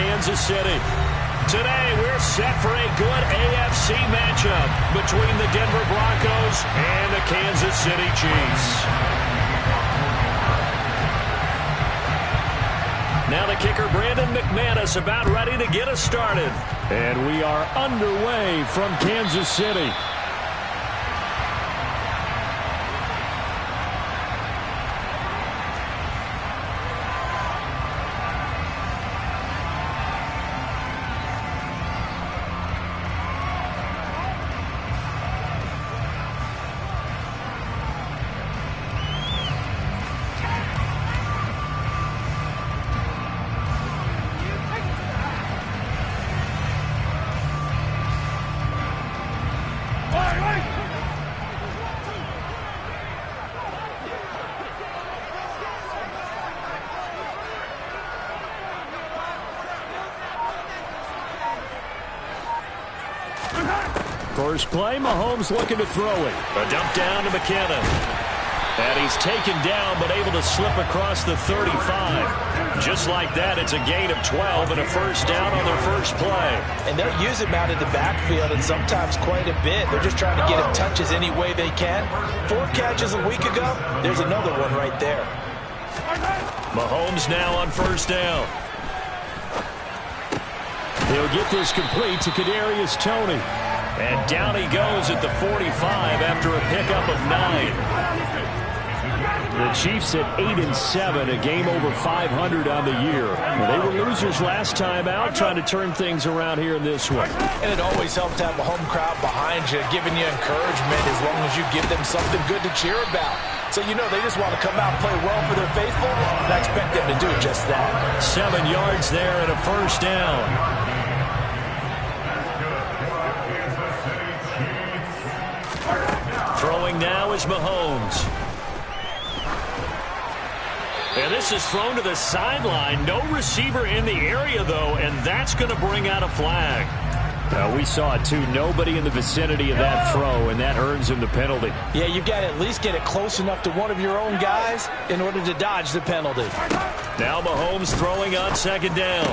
Kansas City. Today, we're set for a good AFC matchup between the Denver Broncos and the Kansas City Chiefs. Now the kicker, Brandon McManus, about ready to get us started. And we are underway from Kansas City. First play, Mahomes looking to throw it. A dump down to McKinnon. And he's taken down, but able to slip across the 35. Just like that, it's a gain of 12 and a first down on their first play. And they'll use him out in the backfield, and sometimes quite a bit. They're just trying to get him touches any way they can. 4 catches a week ago. There's another one right there. Mahomes now on first down. He'll get this complete to Kadarius Toney. And down he goes at the 45 after a pickup of 9. The Chiefs at 8-7, a game over 500 on the year. Well, they were losers last time out, trying to turn things around here in this one. And it always helps to have a home crowd behind you, giving you encouragement as long as you give them something good to cheer about. So you know they just want to come out and play well for their faithful, and I expect them to do just that. 7 yards there and a first down. Throwing now is Mahomes. And this is thrown to the sideline. No receiver in the area, though, and that's going to bring out a flag. We saw it, too. Nobody in the vicinity of that throw, and that earns him the penalty. Yeah, you've got to at least get it close enough to one of your own guys in order to dodge the penalty. Now Mahomes throwing on second down.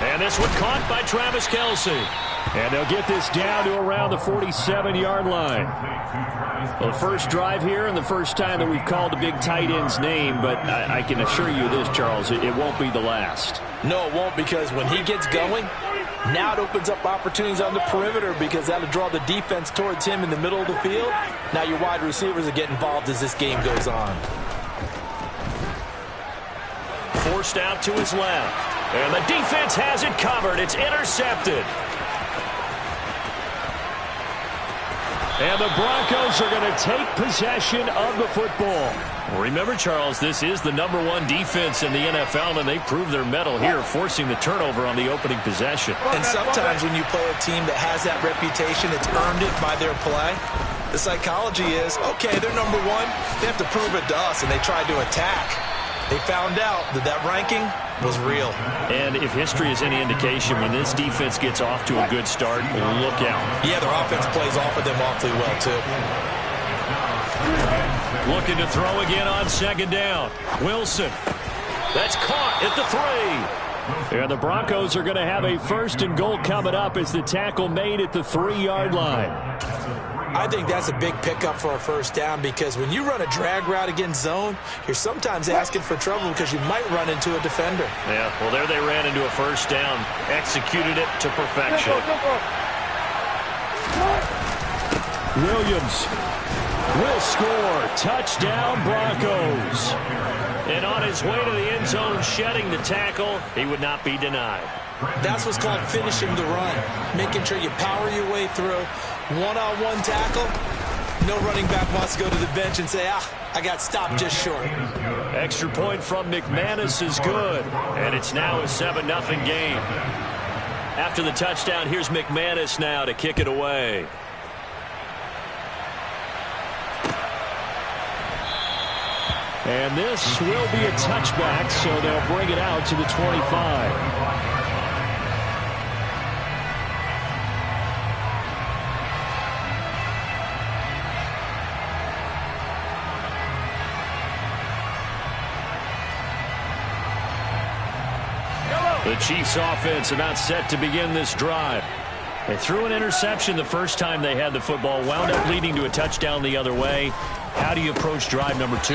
And this one caught by Travis Kelce. And they'll get this down to around the 47-yard line. Well, the first drive here and the first time that we've called a big tight end's name, but I can assure you this, Charles, it won't be the last. No, it won't, because when he gets going, now it opens up opportunities on the perimeter because that'll draw the defense towards him in the middle of the field. Now your wide receivers will get involved as this game goes on. Forced out to his left. And the defense has it covered. It's intercepted. And the Broncos are going to take possession of the football. Remember, Charles, this is the #1 defense in the NFL, and they prove their mettle here, forcing the turnover on the opening possession. And sometimes when you play a team that has that reputation, it's earned it by their play. The psychology is, okay, they're #1. They have to prove it to us, and they tried to attack. They found out that that ranking was real. And if history is any indication, when this defense gets off to a good start, look out. Yeah, their offense plays off of them awfully well, too. Looking to throw again on second down. Wilson. That's caught at the 3. And the Broncos are going to have a first and goal coming up as the tackle made at the 3-yard line. I think that's a big pickup for a first down because when you run a drag route against zone, you're sometimes asking for trouble because you might run into a defender. Yeah, well, there they ran into a first down. Executed it to perfection. Williams will score. Touchdown, Broncos. And on his way to the end zone, shedding the tackle, he would not be denied. That's what's called finishing the run, making sure you power your way through. One-on-one tackle, no running back wants to go to the bench and say, I got stopped just short. Extra point from McManus is good, and it's now a 7-0 game. After the touchdown, here's McManus now to kick it away. And this will be a touchback, so they'll bring it out to the 25. The Chiefs offense about set to begin this drive. They threw an interception the first time they had the football, wound up leading to a touchdown the other way. How do you approach drive number 2?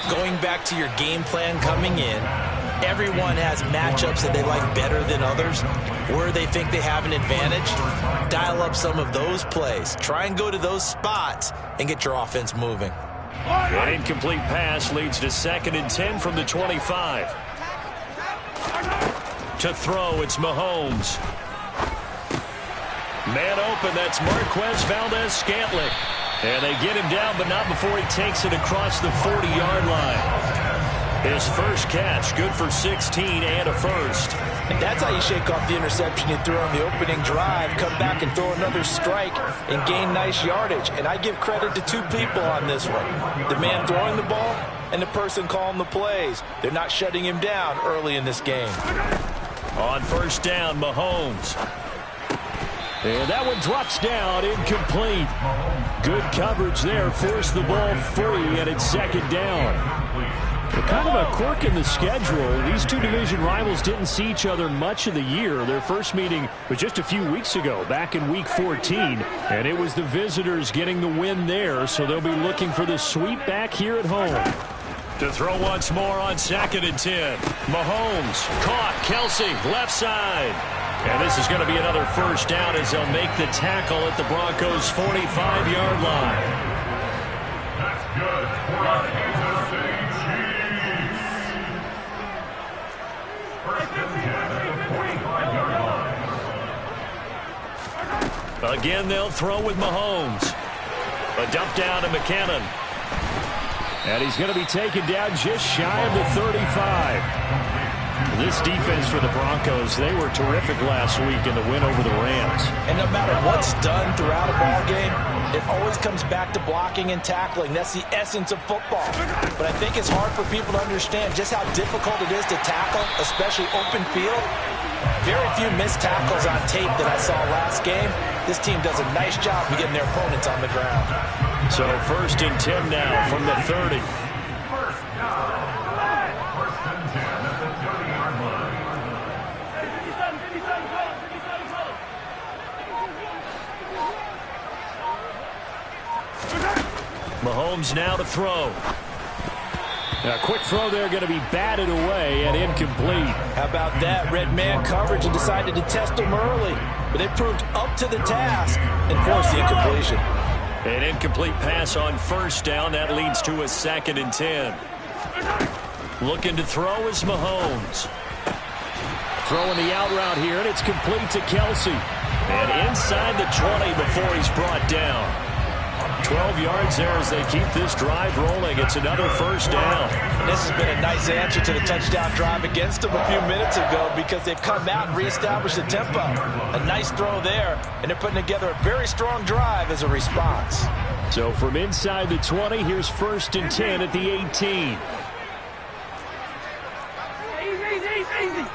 Going back to your game plan coming in, everyone has matchups that they like better than others, where they think they have an advantage. Dial up some of those plays. Try and go to those spots and get your offense moving. An incomplete pass leads to 2nd and 10 from the 25. To throw, it's Mahomes. Man open, that's Marquez Valdes-Scantling. And they get him down, but not before he takes it across the 40-yard line. His first catch, good for 16 and a first. And that's how you shake off the interception you threw on the opening drive. Come back and throw another strike and gain nice yardage. And I give credit to 2 people on this one. The man throwing the ball and the person calling the plays. They're not shutting him down early in this game. On first down, Mahomes. And that one drops down, incomplete. Good coverage there, forced the ball free, and it's 2nd down. Kind of a quirk in the schedule. These 2 division rivals didn't see each other much of the year. Their first meeting was just a few weeks ago, back in Week 14. And it was the visitors getting the win there, so they'll be looking for the sweep back here at home. To throw once more on 2nd and 10. Mahomes caught. Kelsey, left side. And this is going to be another first down as they'll make the tackle at the Broncos' 45-yard line. That's good. Again, they'll throw with Mahomes. A dump down to McKinnon. And he's going to be taken down just shy of the 35. This defense for the Broncos, they were terrific last week in the win over the Rams. And no matter what's done throughout a ball game, it always comes back to blocking and tackling. That's the essence of football. But I think it's hard for people to understand just how difficult it is to tackle, especially open field. Very few missed tackles on tape that I saw last game. This team does a nice job of getting their opponents on the ground. So 1st and 10 now from the 30. Mahomes now to throw. A quick throw there going to be batted away and incomplete. How about that? Red man coverage and decided to test him early. But it proved up to the task and forced the incompletion. An incomplete pass on first down. That leads to a 2nd and 10. Looking to throw is Mahomes. Throwing the out route here, and it's complete to Kelsey. And inside the 20 before he's brought down. 12 yards there as they keep this drive rolling. It's another first down. This has been a nice answer to the touchdown drive against them a few minutes ago because they've come out and reestablished the tempo. A nice throw there, and they're putting together a very strong drive as a response. So from inside the 20, here's 1st and 10 at the 18. Easy.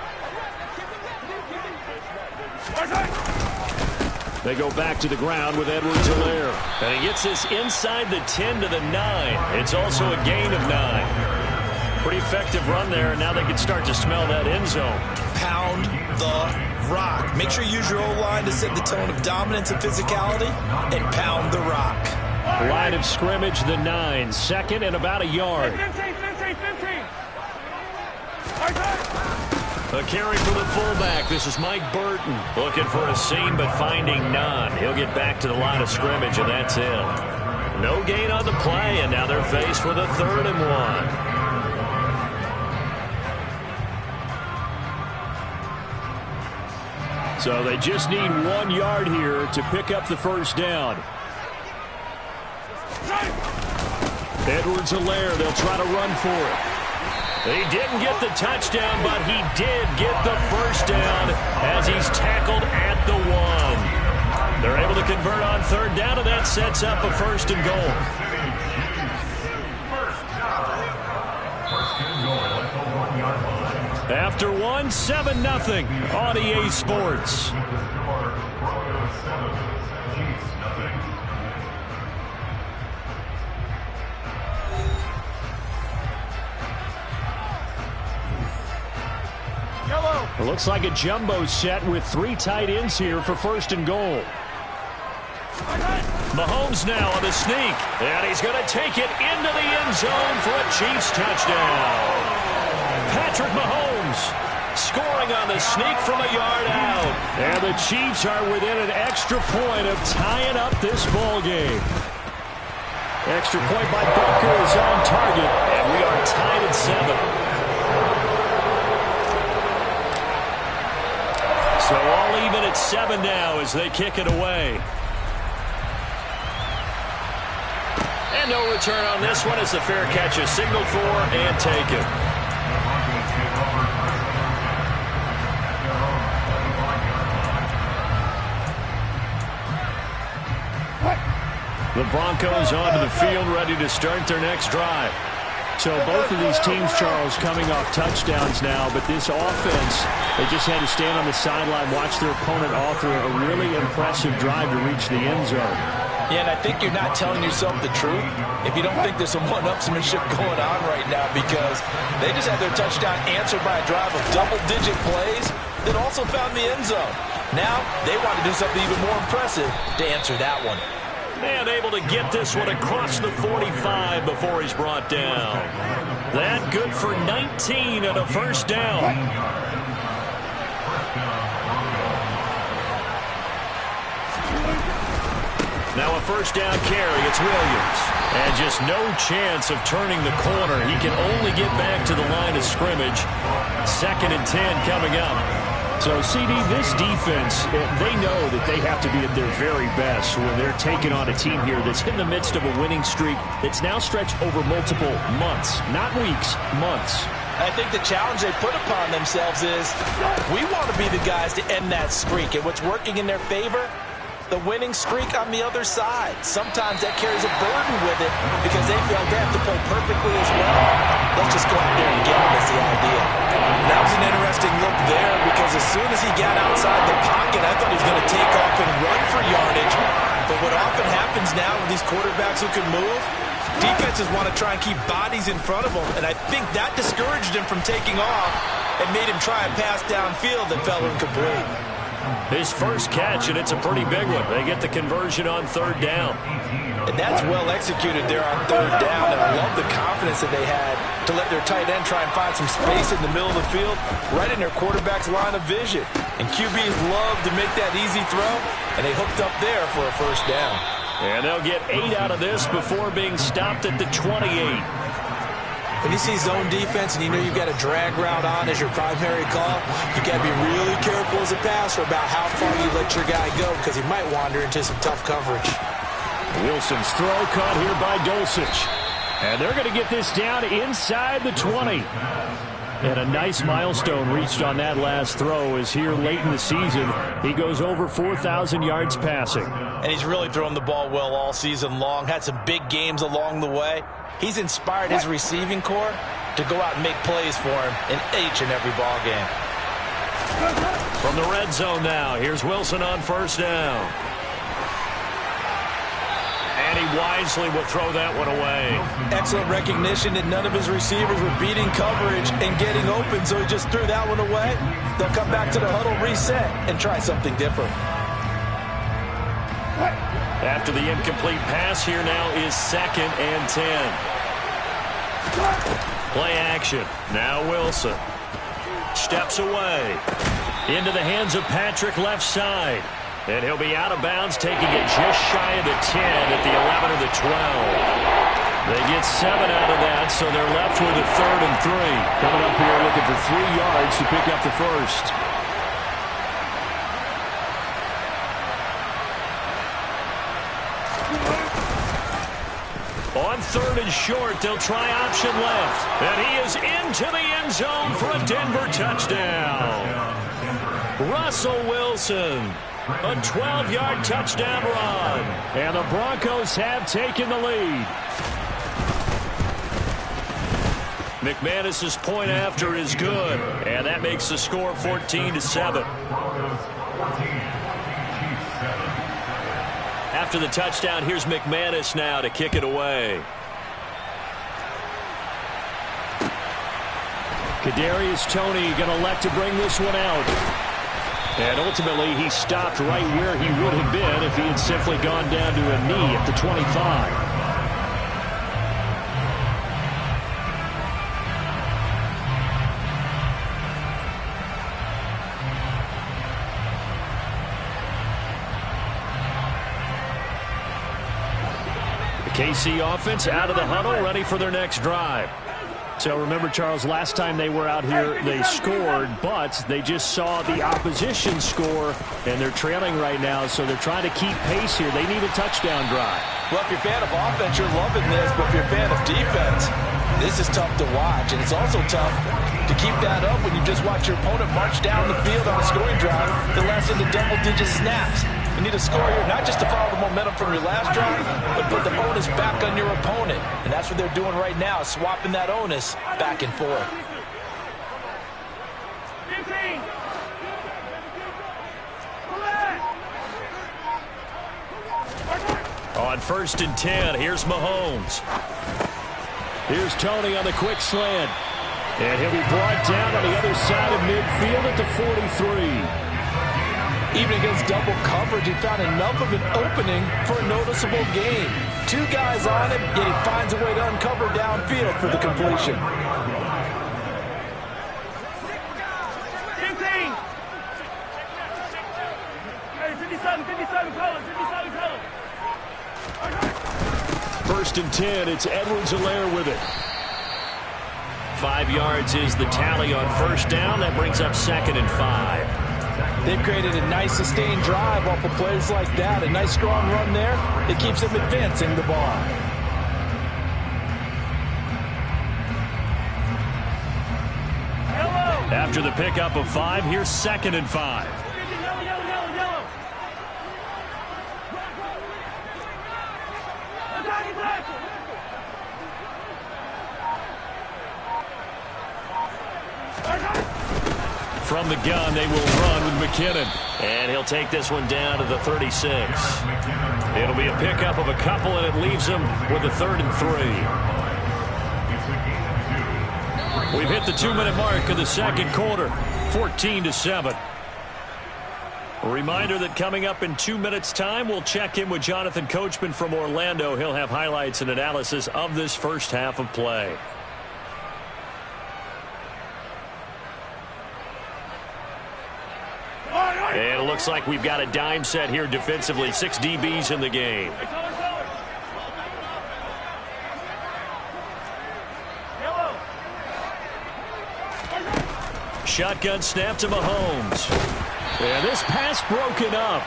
They go back to the ground with Edwards-Helaire. And he gets this inside the 10 to the 9. It's also a gain of 9. Pretty effective run there, and now they can start to smell that end zone. Pound the rock. Make sure you use your O-line to set the tone of dominance and physicality, and pound the rock. Line of scrimmage, the 9. 2nd and about a yard. 15. A carry for the fullback. This is Mike Burton. Looking for a seam, but finding none. He'll get back to the line of scrimmage, and that's it. No gain on the play, and now they're faced with a 3rd and 1. So they just need 1 yard here to pick up the first down. Edwards-Helaire, they'll try to run for it. He didn't get the touchdown, but he did get the first down as he's tackled at the 1. They're able to convert on 3rd down, and that sets up a 1st and goal. After 1, 7-0 on EA Sports. It looks like a jumbo set with 3 tight ends here for 1st and goal. Mahomes now on the sneak, and he's going to take it into the end zone for a Chiefs touchdown. Patrick Mahomes scoring on the sneak from a yard out. And the Chiefs are within an extra point of tying up this ball game. Extra point by Butker is on target, and we are tied at 7. So all even at 7 now as they kick it away. And no return on this one as the fair catch is signaled for and taken. The Broncos onto the field ready to start their next drive. So both of these teams, Charles, coming off touchdowns now, but this offense, they just had to stand on the sideline, watch their opponent author a really impressive drive to reach the end zone. Yeah, and I think you're not telling yourself the truth if you don't think there's some one-upsmanship going on right now, because they just had their touchdown answered by a drive of double-digit plays that also found the end zone. Now they want to do something even more impressive to answer that one. And able to get this one across the 45 before he's brought down. That good for 19 and a 1st down. Now a 1st down carry. It's Williams. And just no chance of turning the corner. He can only get back to the line of scrimmage. 2nd and 10 coming up. So, CD, this defense, they know that they have to be at their very best when they're taking on a team here that's in the midst of a winning streak that's now stretched over multiple months, not weeks, months. I think the challenge they put upon themselves is we want to be the guys to end that streak. And what's working in their favor? The winning streak on the other side. Sometimes that carries a burden with it because they feel they have to play perfectly as well. Let's just go out there and get them is the idea. That was an interesting look there because as soon as he got outside the pocket, I thought he was going to take off and run for yardage. But what often happens now with these quarterbacks who can move, defenses want to try and keep bodies in front of them, and I think that discouraged him from taking off and made him try a pass downfield that fell incomplete. His first catch, and it's a pretty big one. They get the conversion on 3rd down. And that's well executed there on 3rd down, and I love the confidence that they had to let their tight end try and find some space in the middle of the field, right in their quarterback's line of vision. And QBs love to make that easy throw, and they hooked up there for a 1st down. And they'll get 8 out of this before being stopped at the 28. When you see zone defense and you know you've got a drag route on as your primary call, you got to be really careful as a passer about how far you let your guy go because he might wander into some tough coverage. Wilson's throw caught here by Dulcich. And they're going to get this down inside the 20. And a nice milestone reached on that last throw as here late in the season, he goes over 4,000 yards passing. And he's really thrown the ball well all season long, had some big games along the way. He's inspired his receiving corps to go out and make plays for him in each and every ball game. From the red zone now, here's Wilson on 1st down. And he wisely will throw that one away. Excellent recognition that none of his receivers were beating coverage and getting open, so he just threw that one away. They'll come back to the huddle, reset, and try something different. After the incomplete pass, here now is 2nd and 10. Play action. Now Wilson. Steps away. Into the hands of Patrick left side. And he'll be out of bounds, taking it just shy of the 10 at the 11 or the 12. They get 7 out of that, so they're left with a 3rd and 3. Coming up here looking for 3 yards to pick up the 1st. On 3rd and short, they'll try option left. And he is into the end zone for a Denver touchdown. Russell Wilson, a 12-yard touchdown run. And the Broncos have taken the lead. McManus's point after is good. And that makes the score 14-7. After the touchdown, here's McManus now to kick it away. Kadarius Toney going to elect to bring this one out. And ultimately, he stopped right where he would have been if he had simply gone down to a knee at the 25. KC offense out of the huddle, ready for their next drive. So remember, Charles, last time they were out here, they scored, but they just saw the opposition score, and they're trailing right now, so they're trying to keep pace here. They need a touchdown drive. Well, if you're a fan of offense, you're loving this, but if you're a fan of defense, this is tough to watch, and it's also tough to keep that up when you just watch your opponent march down the field on a scoring drive that lasts into double-digit snaps. You need a score here, not just to follow the momentum from your last drive, but put the onus back on your opponent. And that's what they're doing right now, swapping that onus back and forth. 15. On 1st and 10, here's Mahomes. Here's Toney on the quick slant. And he'll be brought down on the other side of midfield at the 43. Even against double coverage, he found enough of an opening for a noticeable gain. 2 guys on him, yet he finds a way to uncover downfield for the completion. 15. Hey, 57 colors, 57 colors. 1st and 10, it's Edwards-Helaire with it. 5 yards is the tally on 1st down. That brings up 2nd and 5. They've created a nice sustained drive off of plays like that. A nice strong run there. It keeps them advancing the ball. After the pickup of 5, here's 2nd and 5. Yellow. From the gun, they will run with McKinnon. And he'll take this one down to the 36. It'll be a pickup of a couple, and it leaves him with a 3rd and 3. We've hit the 2-minute mark of the 2nd quarter, 14-7. A reminder that coming up in 2 minutes' time, we'll check in with Jonathan Coachman from Orlando. He'll have highlights and analysis of this first half of play. And it looks like we've got a dime set here defensively. 6 DBs in the game. Shotgun snap to Mahomes. And this pass broken up.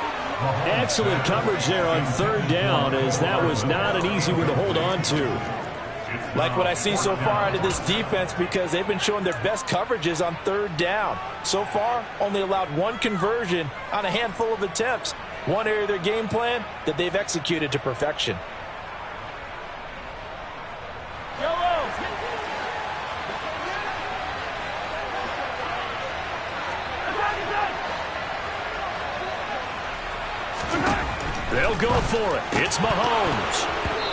Excellent coverage there on 3rd down, as that was not an easy one to hold on to. Like what I see so far out of this defense, because they've been showing their best coverages on 3rd down. So far, only allowed 1 conversion on a handful of attempts. One area of their game plan that they've executed to perfection. They'll go for it. It's Mahomes.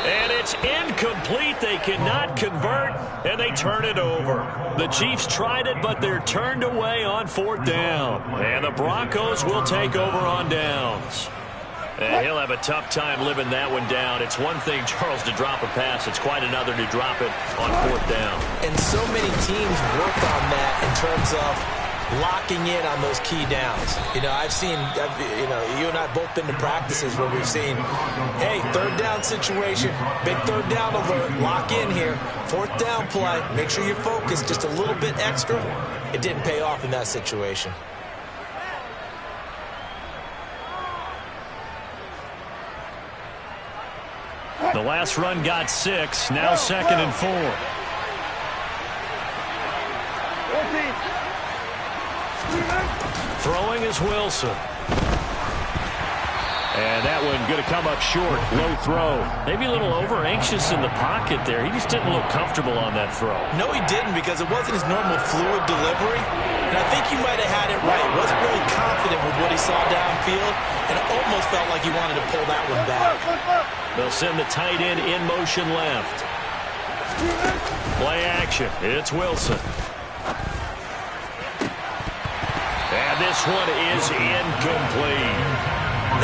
And it's incomplete. They cannot convert, and they turn it over. The Chiefs tried it, but they're turned away on 4th down. And the Broncos will take over on downs. And he'll have a tough time living that one down. It's one thing, Charles, to drop a pass. It's quite another to drop it on 4th down. And so many teams work on that in terms of locking in on those key downs. You know, you and I both been to practices where we've seen, hey, 3rd down situation, big 3rd down alert, lock in here, 4th down play, make sure you're focused just a little bit extra. It didn't pay off in that situation. The last run got 6, now 2nd and 4. Throwing is Wilson. And that one going to come up short. Low throw. Maybe a little over-anxious in the pocket there. He just didn't look comfortable on that throw. No, he didn't, because it wasn't his normal fluid delivery. And I think he might have had it right. Wasn't really confident with what he saw downfield, and it almost felt like he wanted to pull that one back. They'll send the tight end in motion left. Play action. It's Wilson. this one is incomplete.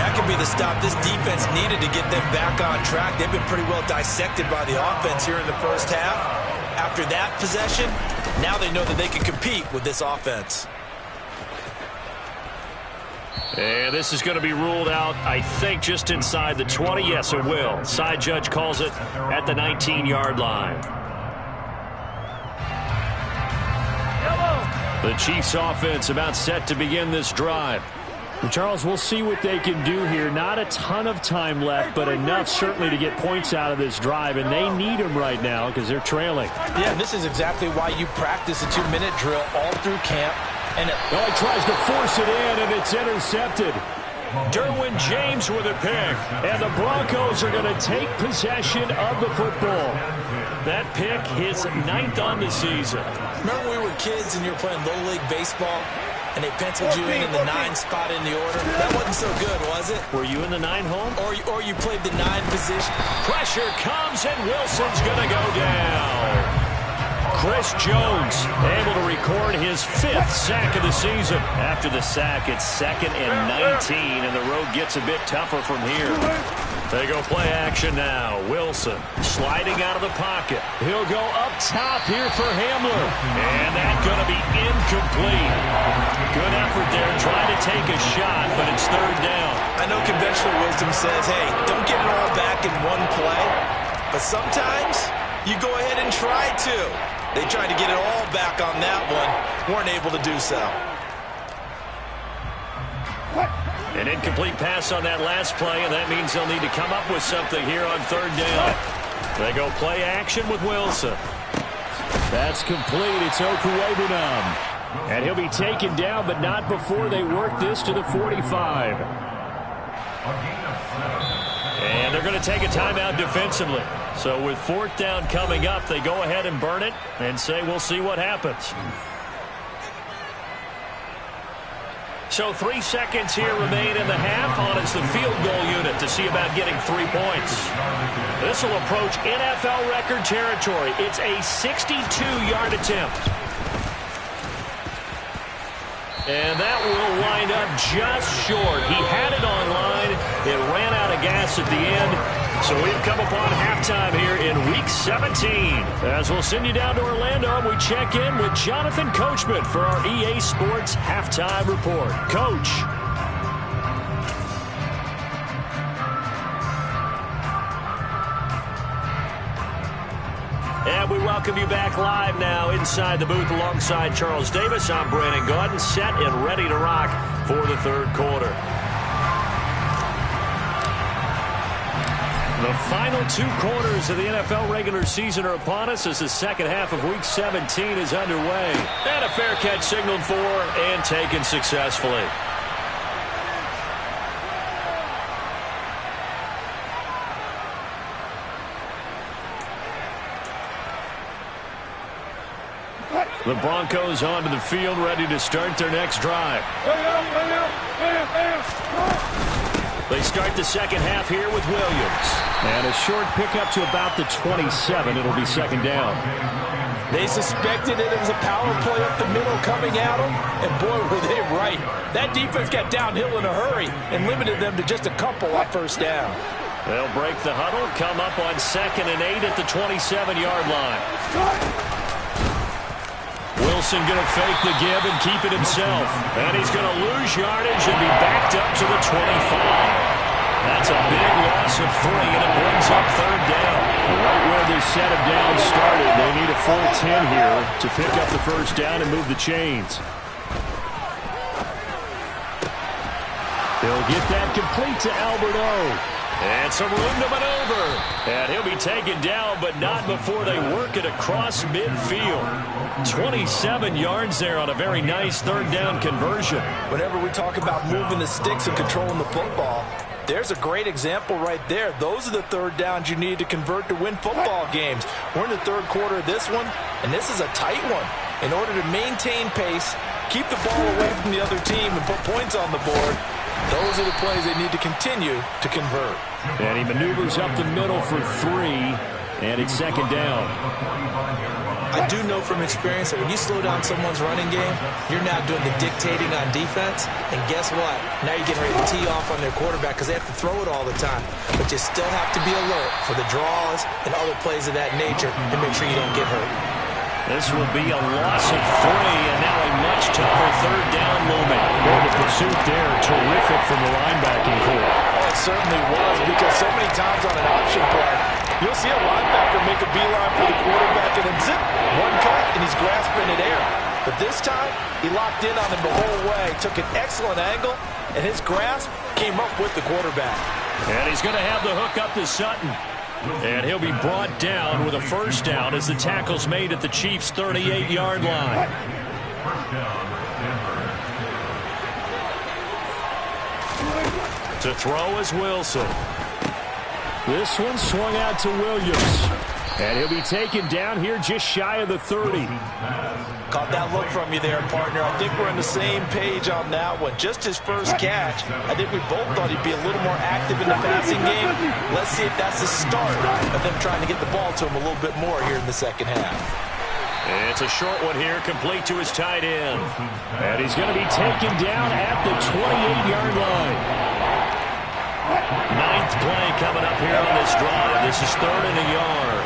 That could be the stop this defense needed to get them back on track. They've been pretty well dissected by the offense here in the first half. After that possession, now they know that they can compete with this offense. And this is going to be ruled out, I think, just inside the 20. Yes, it will. Side judge calls it at the 19-yard line. The Chiefs offense about set to begin this drive. Charles, we'll see what they can do here. Not a ton of time left, but enough certainly to get points out of this drive, and they need them right now because they're trailing. Yeah, this is exactly why you practice a 2-minute drill all through camp. And he tries to force it in, and it's intercepted. Derwin James with a pick. And the Broncos are going to take possession of the football. That pick, his 9th on the season. Remember when we were kids and you were playing Little League Baseball? And they penciled you in the 9 spot in the order. That wasn't so good, was it? Were you in the 9 hole? Or you played the 9 position. Pressure comes, and Wilson's going to go down. Chris Jones able to record his 5th sack of the season. After the sack, it's 2nd and 19, and the road gets a bit tougher from here. They go play action now. Wilson sliding out of the pocket. He'll go up top here for Hamler. And that's going to be incomplete. Good effort there trying to take a shot, but it's 3rd down. I know conventional wisdom says, hey, don't get it all back in one play. But sometimes you go ahead and try to. They tried to get it all back on that one. Weren't able to do so. An incomplete pass on that last play, and that means they'll need to come up with something here on 3rd down. They go play action with Wilson. That's complete. It's Okwuegbunam. And he'll be taken down, but not before they work this to the 45. And they're going to take a timeout defensively. So with 4th down coming up, they go ahead and burn it and say we'll see what happens. So 3 seconds here remain in the half. On is the field goal unit to see about getting 3 points. This will approach NFL record territory. It's a 62-yard attempt. And that will wind up just short. He had it on line. It ran out of gas at the end. So we've come upon halftime here in Week 17. As we'll send you down to Orlando, we check in with Jonathan Coachman for our EA Sports Halftime Report. Coach. And we welcome you back live now inside the booth alongside Charles Davis. I'm Brandon Gaudin, set and ready to rock for the 3rd quarter. The final 2 quarters of the NFL regular season are upon us as the second half of Week 17 is underway. And a fair catch signaled for and taken successfully. The Broncos onto the field, ready to start their next drive. They start the second half here with Williams. And a short pickup to about the 27. It'll be 2nd down. they suspected it was a power play up the middle coming at them, and boy, were they right. That defense got downhill in a hurry and limited them to just a couple on 1st down. They'll break the huddle, come up on 2nd and 8 at the 27-yard line. Wilson going to fake the give and keep it himself. And he's going to lose yardage and be backed up to the 25. That's a big loss of 3, and it brings up 3rd down. Right where this set of downs started, they need a full 10 here to pick up the 1st down and move the chains. They'll get that complete to Albert O. And some room to maneuver. And he'll be taken down, but not before they work it across midfield. 27 yards there on a very nice 3rd down conversion. Whenever we talk about moving the sticks and controlling the football, there's a great example right there. Those are the 3rd downs you need to convert to win football games. We're in the 3rd quarter of this one, and this is a tight one. In order to maintain pace, keep the ball away from the other team, and put points on the board, those are the plays they need to continue to convert. And he maneuvers up the middle for 3. And it's second down. I do know from experience that when you slow down someone's running game, you're now doing the dictating on defense. And guess what? Now you're getting ready to tee off on their quarterback because they have to throw it all the time. But you still have to be alert for the draws and other plays of that nature and make sure you don't get hurt. This will be a loss of 3, and now a much tougher third down moment. Well, the pursuit there, terrific from the linebacking core. Oh, it certainly was, because so many times on an option play, you'll see a linebacker make a beeline for the quarterback and then zip, one cut, and he's grasping it air. But this time, he locked in on him the whole way, took an excellent angle, and his grasp came up with the quarterback. And he's going to have the hook up to Sutton. And he'll be brought down with a first down as the tackle's made at the Chiefs' 38-yard line. To throw is Wilson. This one swung out to Williams. And he'll be taken down here just shy of the 30. Caught that look from you there, partner. I think we're on the same page on that one. Just his first catch. I think we both thought he'd be a little more active in the passing game. Let's see if that's the start of them trying to get the ball to him a little bit more here in the second half. It's a short one here, complete to his tight end. And he's going to be taken down at the 28-yard line. 9th play coming up here on this drive. This is 3rd and a yard.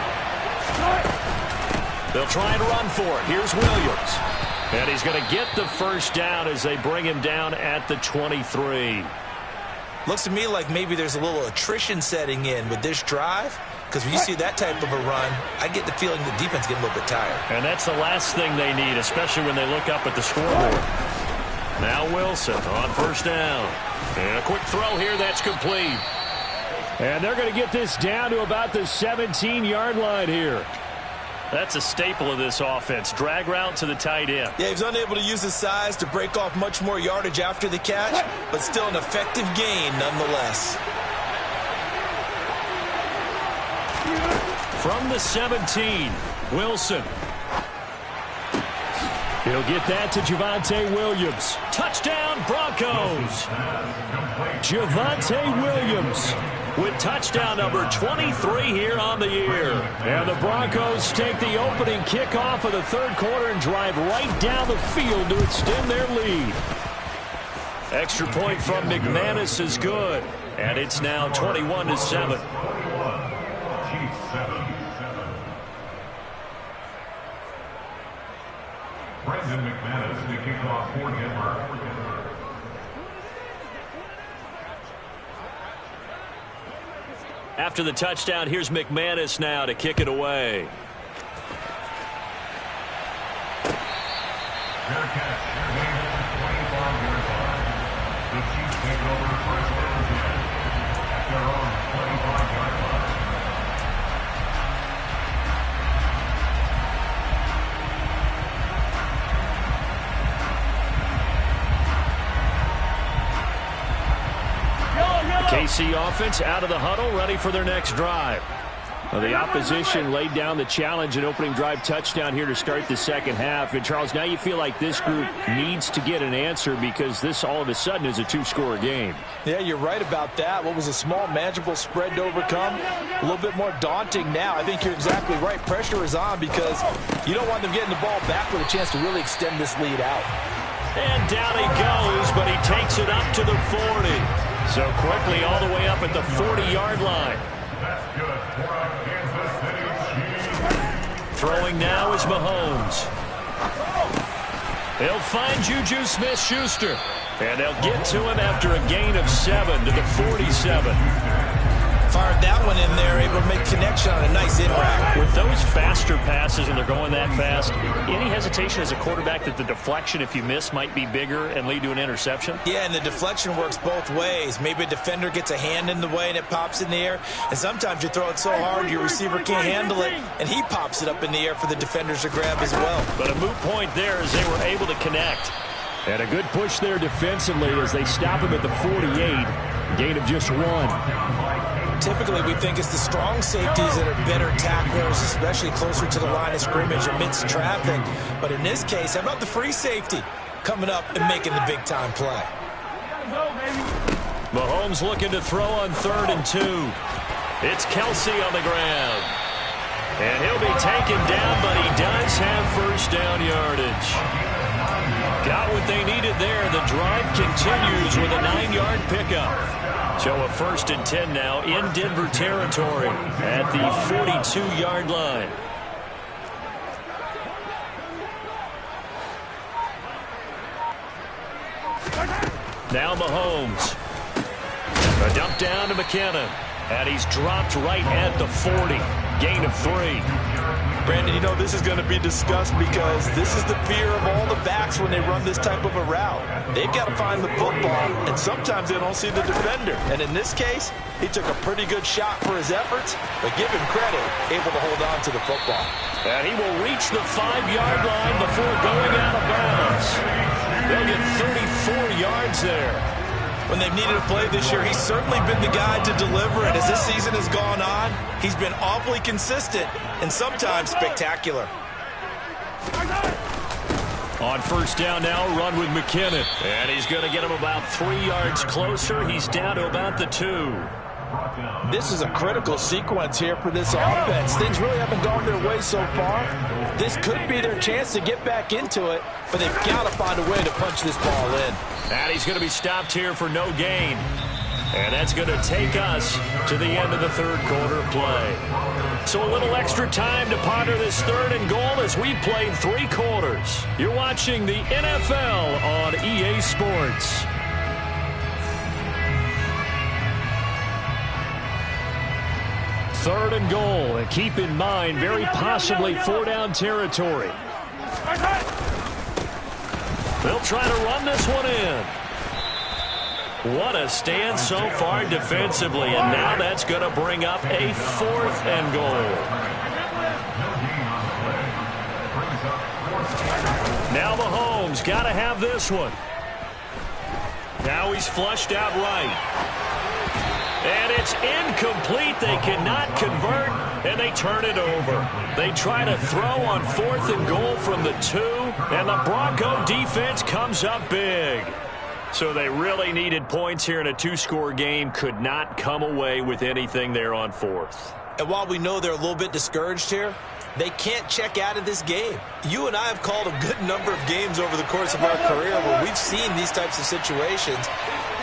They'll try to run for it. Here's Williams. And he's going to get the first down as they bring him down at the 23. Looks to me like maybe there's a little attrition setting in with this drive, because when you see that type of a run, I get the feeling the defense getting a little bit tired. And that's the last thing they need, especially when they look up at the scoreboard. Now Wilson on first down. And a quick throw here that's complete. And they're going to get this down to about the 17-yard line here. That's a staple of this offense. Drag route to the tight end. Yeah, he was unable to use his size to break off much more yardage after the catch, but still an effective gain nonetheless. From the 17, Wilson. He'll get that to Javonte Williams. Touchdown, Broncos. Javonte Williams with touchdown number 23 here on the year. And the Broncos take the opening kickoff of the third quarter and drive right down the field to extend their lead. Extra point from McManus is good. And it's now 21-7. Brendan McManus to kick off for Denver. After the touchdown, here's McManus now to kick it away. Fair catch. The Chiefs take over first and 10 at their own 25-yard line. KC offense out of the huddle, ready for their next drive. Well, the opposition laid down the challenge and opening drive touchdown here to start the second half. And, Charles, now you feel like this group needs to get an answer because this all of a sudden is a two-score game. Yeah, you're right about that. What was a small, manageable spread to overcome, a little bit more daunting now. I think you're exactly right. Pressure is on because you don't want them getting the ball back with a chance to really extend this lead out. And down he goes, but he takes it up to the 40. So quickly all the way up at the 40-yard line. That's good for Kansas City Chiefs. Throwing now is Mahomes. He'll find Juju Smith-Schuster. And they'll get to him after a gain of 7 to the 47. Fired that one in there, able to make connection on a nice in-rack. With those faster passes and they're going that fast, any hesitation as a quarterback that the deflection, if you miss, might be bigger and lead to an interception? Yeah, and the deflection works both ways. Maybe a defender gets a hand in the way and it pops in the air. And sometimes you throw it so hard your receiver can't handle it, and he pops it up in the air for the defenders to grab as well. But a moot point there as they were able to connect. And a good push there defensively as they stop him at the 48. Gain of just 1. Typically, we think it's the strong safeties that are better tacklers, especially closer to the line of scrimmage amidst traffic. But in this case, how about the free safety coming up and making the big-time play? Mahomes looking to throw on 3rd and 2. It's Kelsey on the ground. And he'll be taken down, but he does have first down yardage. Got what they needed there. The drive continues with a 9-yard pickup. So a 1st and 10 now in Denver territory at the 42-yard line. Now Mahomes. A dump down to McKinnon. And he's dropped right at the 40. Gain of 3. Brandon, you know this is going to be discussed because this is the fear of all the backs when they run this type of a route. They've got to find the football, and sometimes they don't see the defender. And in this case, he took a pretty good shot for his efforts, but give him credit, able to hold on to the football. And he will reach the 5-yard line before going out of bounds. They'll get 34 yards there. When they've needed a play this year, he's certainly been the guy to deliver. And as this season has gone on, he's been awfully consistent and sometimes spectacular. On 1st down now, run with McKinnon. And he's going to get him about 3 yards closer. He's down to about the 2. This is a critical sequence here for this offense. Things really haven't gone their way so far. This could be their chance to get back into it, but they've got to find a way to punch this ball in. And he's going to be stopped here for no gain. And that's going to take us to the end of the 3rd quarter play. So a little extra time to ponder this 3rd and goal as we've played 3 quarters. You're watching the NFL on EA Sports. Third and goal, and keep in mind, very possibly 4-down territory. They'll try to run this one in. What a stand so far defensively, and now that's going to bring up a 4th and goal. Now Mahomes got to have this one. Now he's flushed out right. And it's incomplete. They cannot convert, and they turn it over. They try to throw on 4th and goal from the 2, and the Bronco defense comes up big. So they really needed points here in a 2-score game. Could not come away with anything there on 4th. And while we know they're a little bit discouraged here, they can't check out of this game. You and I have called a good number of games over the course of our career where we've seen these types of situations.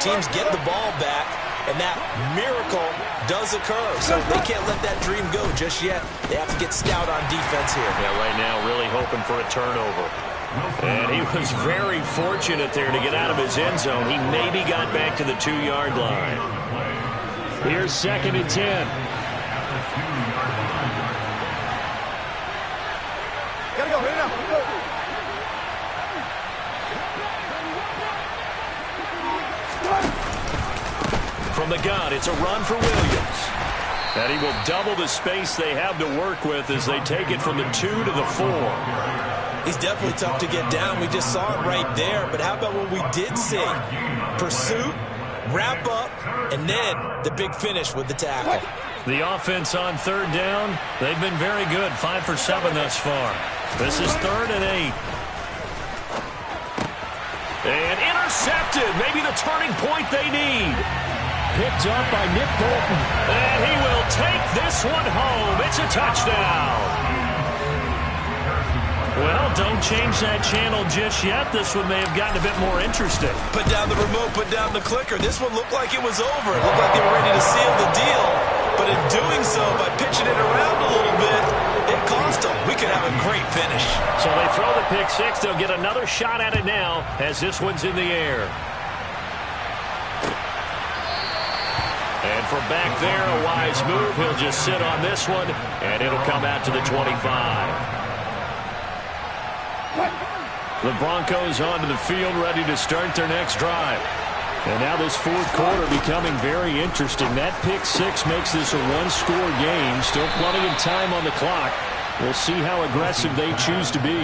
Teams get the ball back, and that miracle does occur. So they can't let that dream go just yet. They have to get stout on defense here. Yeah, right now really hoping for a turnover. And he was very fortunate there to get out of his end zone. He maybe got back to the 2-yard line. Here's 2nd and 10. Gotta go, hit it up. From the gun, it's a run for Williams. And he will double the space they have to work with as they take it from the 2 to the 4. He's definitely tough to get down. We just saw it right there. But how about what we did see? Pursuit, wrap up, and then the big finish with the tackle. The offense on 3rd down, they've been very good. 5 for 7 thus far. This is 3rd and 8. And intercepted. Maybe the turning point they need. Picked up by Nick Bolton. And he will take this one home. It's a touchdown. Well, don't change that channel just yet. This one may have gotten a bit more interesting. Put down the remote, put down the clicker. This one looked like it was over. It looked like they were ready to seal the deal. But in doing so, by pitching it around a little bit, it cost them. We could have a great finish. So they throw the pick 6. They'll get another shot at it now as this one's in the air. And from back there, a wise move. He'll just sit on this one, and it'll come out to the 25. The Broncos onto the field, ready to start their next drive. And now this 4th quarter becoming very interesting. That pick 6 makes this a 1-score game. Still plenty of time on the clock. We'll see how aggressive they choose to be.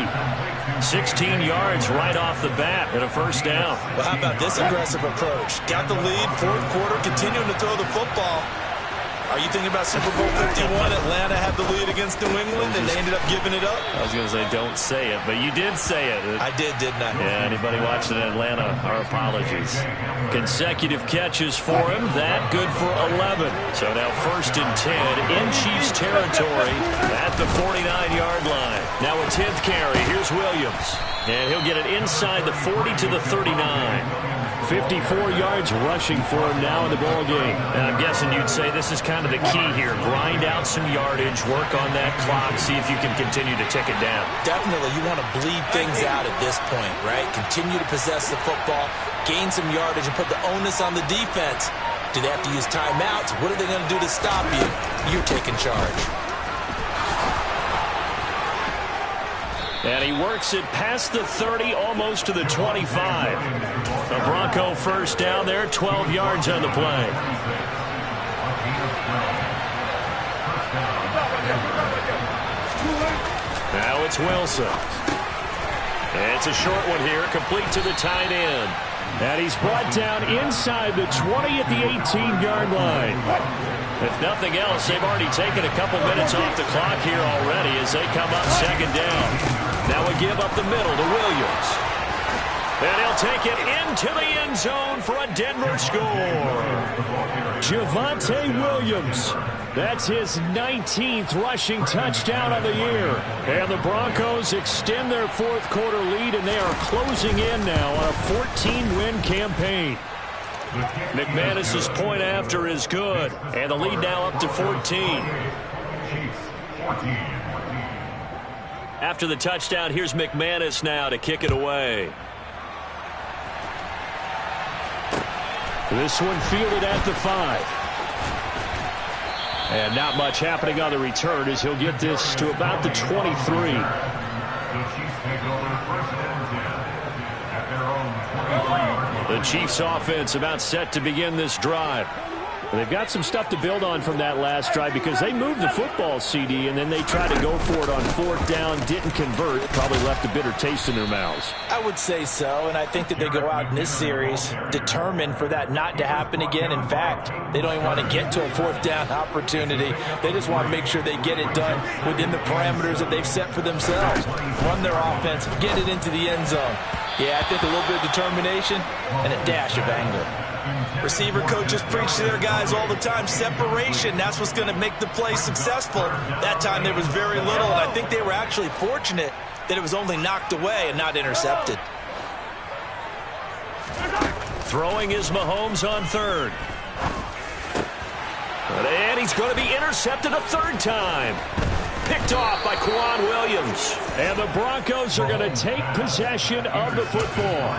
16 yards right off the bat and a 1st down. Well, how about this aggressive approach? Got the lead, 4th quarter, continuing to throw the football. Are you thinking about Super Bowl 51? Atlanta had the lead against New England, and they ended up giving it up? I was going to say, don't say it, but you did say it. I did, didn't I? Yeah, anybody watching Atlanta, our apologies. Consecutive catches for him. That good for 11. So now 1st and 10 in Chiefs territory at the 49-yard line. Now a 10th carry. Here's Williams. And he'll get it inside the 40 to the 39. 54 yards rushing for him now in the ball game. And I'm guessing you'd say this is kind of the key here. Grind out some yardage, work on that clock, see if you can continue to tick it down. Definitely, you want to bleed things out at this point, right? Continue to possess the football, gain some yardage, and put the onus on the defense. Do they have to use timeouts? What are they going to do to stop you? You're taking charge. And he works it past the 30, almost to the 25. The Bronco first down there, 12 yards on the play. Now it's Wilson. It's a short one here, complete to the tight end. And he's brought down inside the 20 at the 18-yard line. If nothing else, they've already taken a couple minutes off the clock here already as they come up 2nd down. Now we give up the middle to Williams. And he'll take it into the end zone for a Denver score. Javonte Williams. That's his 19th rushing touchdown of the year. And the Broncos extend their 4th quarter lead, and they are closing in now on a 14-win campaign. McManus's point after is good, and the lead now up to 14. After the touchdown, here's McManus now to kick it away. This one fielded at the 5. And not much happening on the return as he'll get this to about the 23. The Chiefs take over 1st and 10 at their own 23. The Chiefs offense about set to begin this drive. They've got some stuff to build on from that last drive because they moved the football, CD, and then they tried to go for it on 4th down, didn't convert, probably left a bitter taste in their mouths. I would say so, and I think that they go out in this series determined for that not to happen again. In fact, they don't even want to get to a 4th down opportunity. They just want to make sure they get it done within the parameters that they've set for themselves. Run their offense, get it into the end zone. Yeah, I think a little bit of determination and a dash of anger. Receiver coaches preach to their guys all the time. Separation, that's what's going to make the play successful. That time there was very little, and I think they were actually fortunate that it was only knocked away and not intercepted. Throwing is Mahomes on 3rd. And he's going to be intercepted a 3rd time. Picked off by Quan Williams. And the Broncos are going to take possession of the football.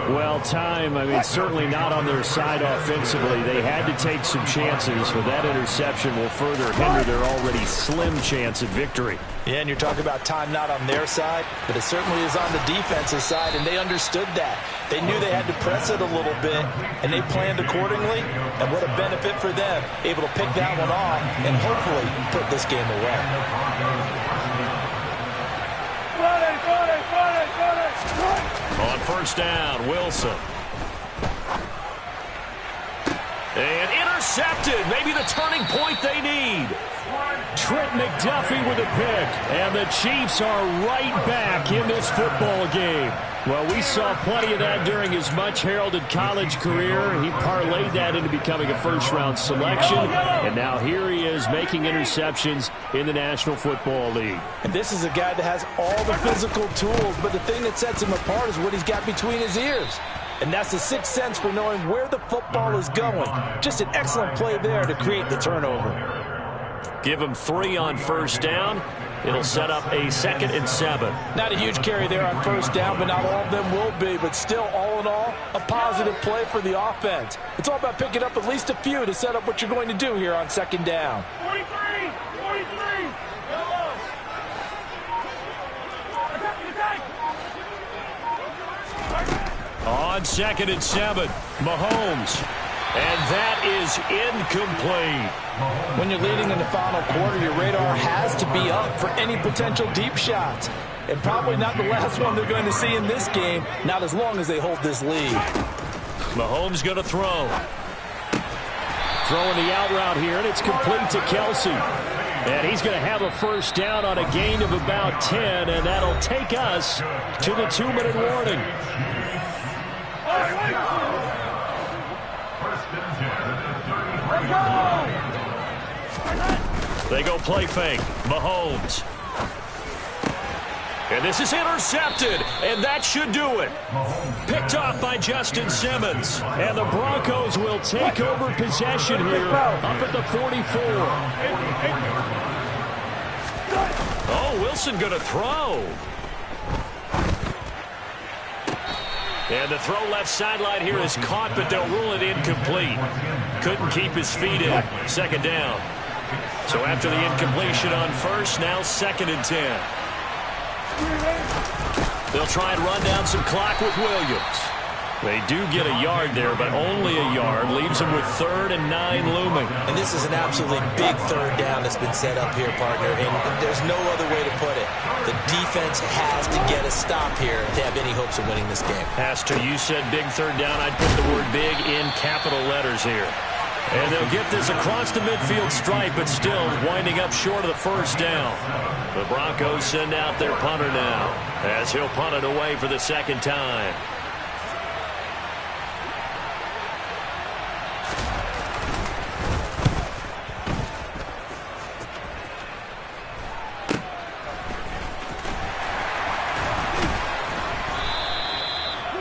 Well, certainly not on their side offensively. They had to take some chances, but that interception will further hinder their already slim chance at victory. Yeah, and you're talking about time not on their side, but it certainly is on the defensive side, and they understood that. They knew they had to press it a little bit, and they planned accordingly, and what a benefit for them, able to pick that one off and hopefully put this game away. On 1st down, Wilson. And intercepted. Maybe the turning point they need. Trent McDuffie with a pick. And the Chiefs are right back in this football game. Well, we saw plenty of that during his much-heralded college career. He parlayed that into becoming a first-round selection. And now here he is making interceptions in the National Football League. And this is a guy that has all the physical tools, but the thing that sets him apart is what he's got between his ears. And that's the sixth sense for knowing where the football is going. Just an excellent play there to create the turnover. Give him 3 on 1st down. It'll set up a 2nd and 7. Not a huge carry there on 1st down, but not all of them will be. But still, all in all, a positive play for the offense. It's all about picking up at least a few to set up what you're going to do here on 2nd down. 43! Yellow! On 2nd and 7, Mahomes. And that is incomplete. When you're leading in the final quarter, your radar has to be up for any potential deep shots. And probably not the last one they're going to see in this game, not as long as they hold this lead. Mahomes going to throw. Throwing the out route here, and it's complete to Kelsey. And he's going to have a first down on a gain of about 10, and that'll take us to the 2-minute warning. They go play fake. Mahomes. And this is intercepted, and that should do it. Picked off by Justin Simmons. And the Broncos will take over possession here up at the 44. Oh, Wilson going to throw. And the throw left sideline here is caught, but they'll rule it incomplete. Couldn't keep his feet in. Second down. So after the incompletion on first, now 2nd and 10. They'll try and run down some clock with Williams. They do get a yard there, but only a yard. Leaves them with 3rd and 9 looming. And this is an absolutely big third down that's been set up here, partner. And there's no other way to put it. The defense has to get a stop here to have any hopes of winning this game. As to you said big third down, I'd put the word big in capital letters here. And they'll get this across the midfield stripe, but still winding up short of the first down. The Broncos send out their punter now, as he'll punt it away for the 2nd time.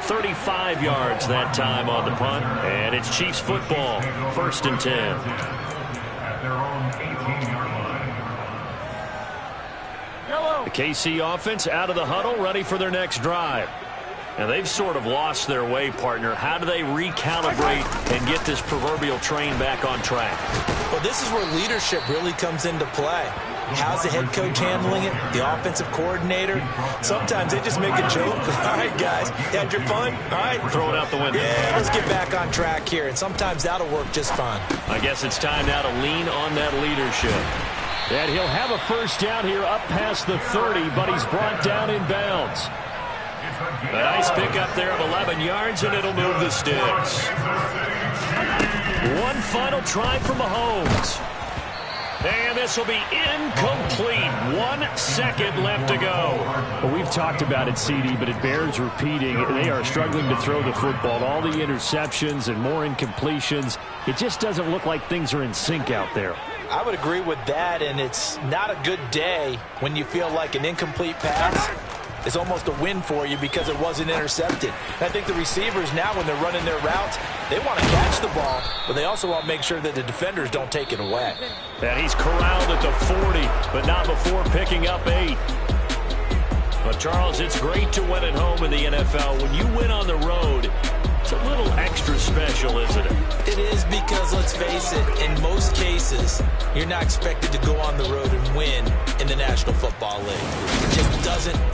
.35 yards that time on the punt, and it's Chiefs football, 1st and 10. At their own 18-yard line. The KC offense out of the huddle, ready for their next drive. And they've sort of lost their way, partner. How do they recalibrate and get this proverbial train back on track? Well, this is where leadership really comes into play. How's the head coach handling it? The offensive coordinator? Sometimes they just make a joke. All right, guys, had your fun? All right. Throw it out the window. Yeah, let's get back on track here. And sometimes that'll work just fine. I guess it's time now to lean on that leadership. And he'll have a first down here up past the 30, but he's brought down in bounds. A nice pickup there of 11 yards, and it'll move the sticks. One final try for Mahomes. And this will be incomplete. 1 second left to go. Well, we've talked about it, CD, but it bears repeating. They are struggling to throw the football. All the interceptions and more incompletions. It just doesn't look like things are in sync out there. I would agree with that, and it's not a good day when you feel like an incomplete pass is almost a win for you because it wasn't intercepted. I think the receivers now, when they're running their routes, they want to catch the ball, but they also want to make sure that the defenders don't take it away. And he's corralled at the 40, but not before picking up 8. But, Charles, it's great to win at home in the NFL. When you win on the road, it's a little extra special, isn't it? It is because, let's face it, in most cases, you're not expected to go on the road and win in the National Football League. It just doesn't